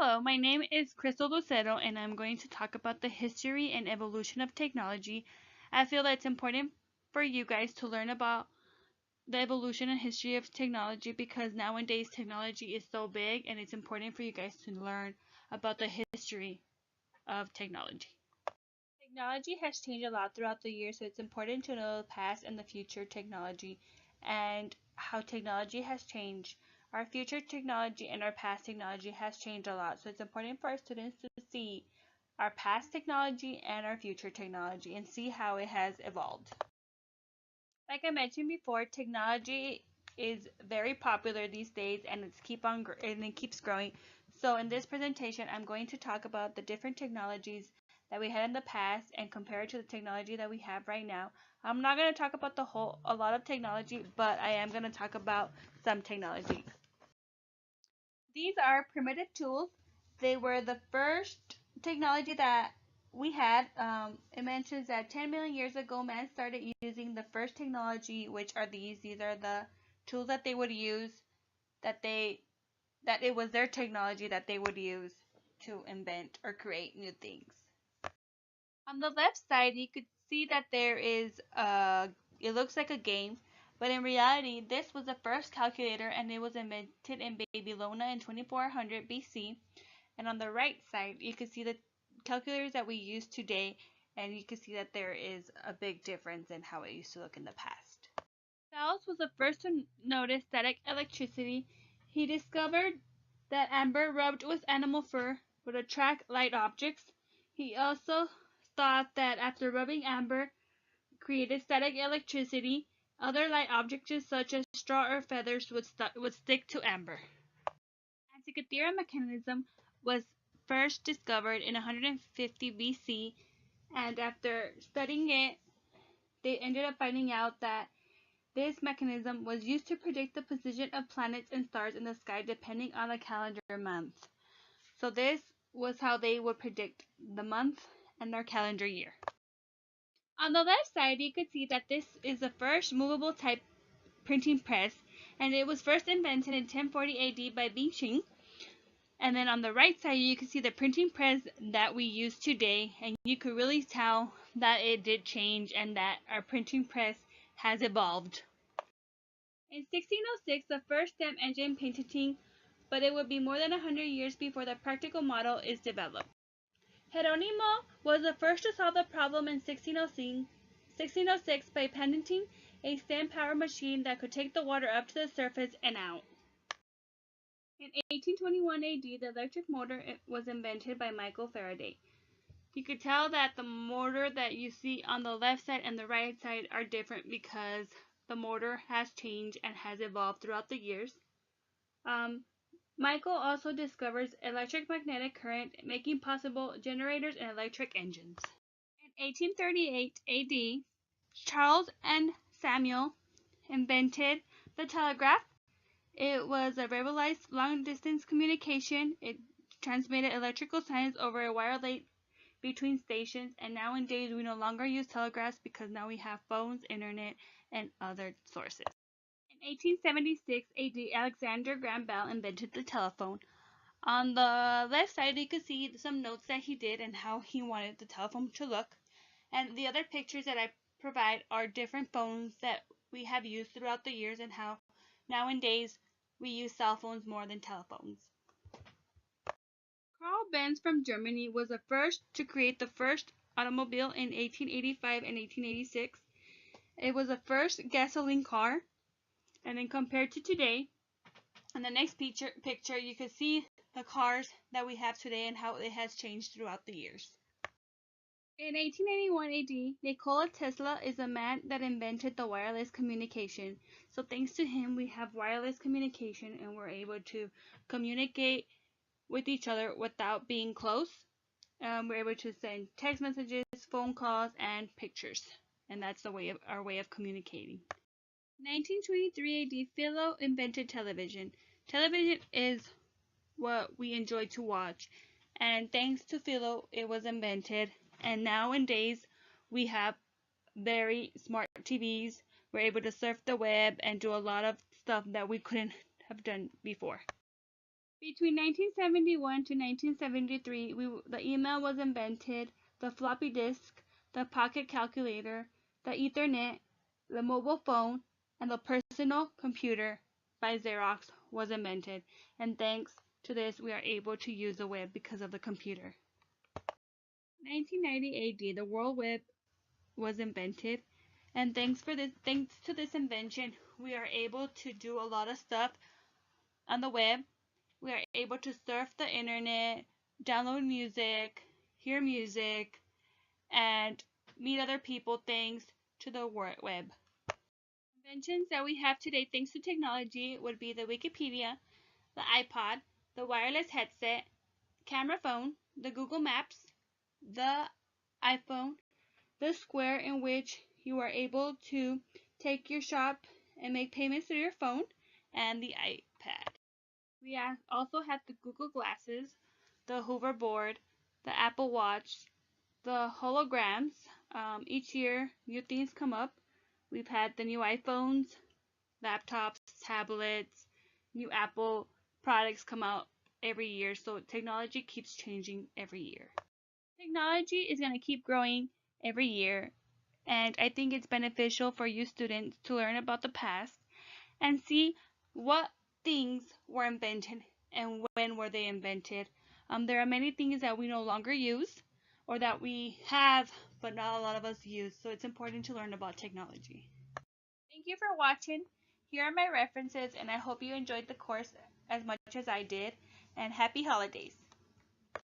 Hello, my name is Crystal Lucero, and I'm going to talk about the history and evolution of technology. I feel that it's important for you guys to learn about the evolution and history of technology because nowadays technology is so big, and it's important for you guys to learn about the history of technology. Technology has changed a lot throughout the years, so it's important to know the past and the future technology and how technology has changed. Our future technology and our past technology has changed a lot, so it's important for our students to see our past technology and our future technology and see how it has evolved. Like I mentioned before, technology is very popular these days and it keeps growing. So in this presentation, I'm going to talk about the different technologies that we had in the past and compare it to the technology that we have right now. I'm not going to talk about a lot of technology, but I am going to talk about some technology. These are primitive tools. They were the first technology that we had. It mentions that 10 million years ago, man started using the first technology, which are these. These are the tools that they would use, that it was their technology that they would use to invent or create new things. On the left side, you could see that it looks like a game, but in reality, this was the first calculator and it was invented in Babylonia in 2400 BC. And on the right side, you can see the calculators that we use today, and you can see that there is a big difference in how it used to look in the past. Thales was the first to notice static electricity. He discovered that amber rubbed with animal fur would attract light objects. He also thought that after rubbing amber created static electricity, other light objects such as straw or feathers would stick to amber. Antikythera mechanism was first discovered in 150 BC, and after studying it, they ended up finding out that this mechanism was used to predict the position of planets and stars in the sky depending on the calendar month. So this was how they would predict the month and their calendar year. On the left side, you could see that this is the first movable type printing press, and it was first invented in 1040 AD by Bing. And then on the right side, you can see the printing press that we use today, and you could really tell that it did change and that our printing press has evolved. In 1606, the first steam engine patenting, but it would be more than 100 years before the practical model is developed. Geronimo was the first to solve the problem in 1606 by patenting a steam-powered machine that could take the water up to the surface and out. In 1821 AD, the electric motor was invented by Michael Faraday. You could tell that the motor that you see on the left side and the right side are different because the motor has changed and has evolved throughout the years. Michael also discovers electromagnetic current, making possible generators and electric engines. In 1838 AD, Charles and Samuel invented the telegraph. It was a revolutionized long-distance communication. It transmitted electrical signs over a wire link between stations, and nowadays we no longer use telegraphs because now we have phones, internet, and other sources. In 1876 AD, Alexander Graham Bell invented the telephone. On the left side, you can see some notes that he did and how he wanted the telephone to look. And the other pictures that I provide are different phones that we have used throughout the years and how nowadays we use cell phones more than telephones. Carl Benz from Germany was the first to create the first automobile in 1885 and 1886. It was the first gasoline car. And then compared to today, in the next picture you can see the cars that we have today and how it has changed throughout the years. In 1881 AD, Nikola Tesla is a man that invented the wireless communication. So thanks to him, we have wireless communication and we're able to communicate with each other without being close. We're able to send text messages, phone calls, and pictures. And that's our way of communicating. 1923 AD, Philo invented television. Television is what we enjoy to watch. And thanks to Philo, it was invented. And nowadays, we have very smart TVs. We're able to surf the web and do a lot of stuff that we couldn't have done before. Between 1971 to 1973, the email was invented, the floppy disk, the pocket calculator, the Ethernet, the mobile phone, and the personal computer by Xerox was invented. And thanks to this, we are able to use the web because of the computer. 1990 AD, the World Web was invented, and thanks to this invention, we are able to do a lot of stuff on the web. We are able to surf the internet, download music, hear music, and meet other people thanks to the web. Inventions that we have today thanks to technology would be the Wikipedia, the iPod, the wireless headset, camera phone, the Google Maps, the iPhone, the Square in which you are able to take your shop and make payments through your phone, and the iPad. We also have the Google Glasses, the hoverboard, the Apple Watch, the holograms. Each year, new things come up. We've had the new iPhones, laptops, tablets, new Apple products come out every year, so technology keeps changing every year. Technology is going to keep growing every year, and I think it's beneficial for you students to learn about the past and see what things were invented and when were they invented. There are many things that we no longer use or that we have but not a lot of us use, so it's important to learn about technology. Thank you for watching. Here are my references, and I hope you enjoyed the course as much as I did, and happy holidays.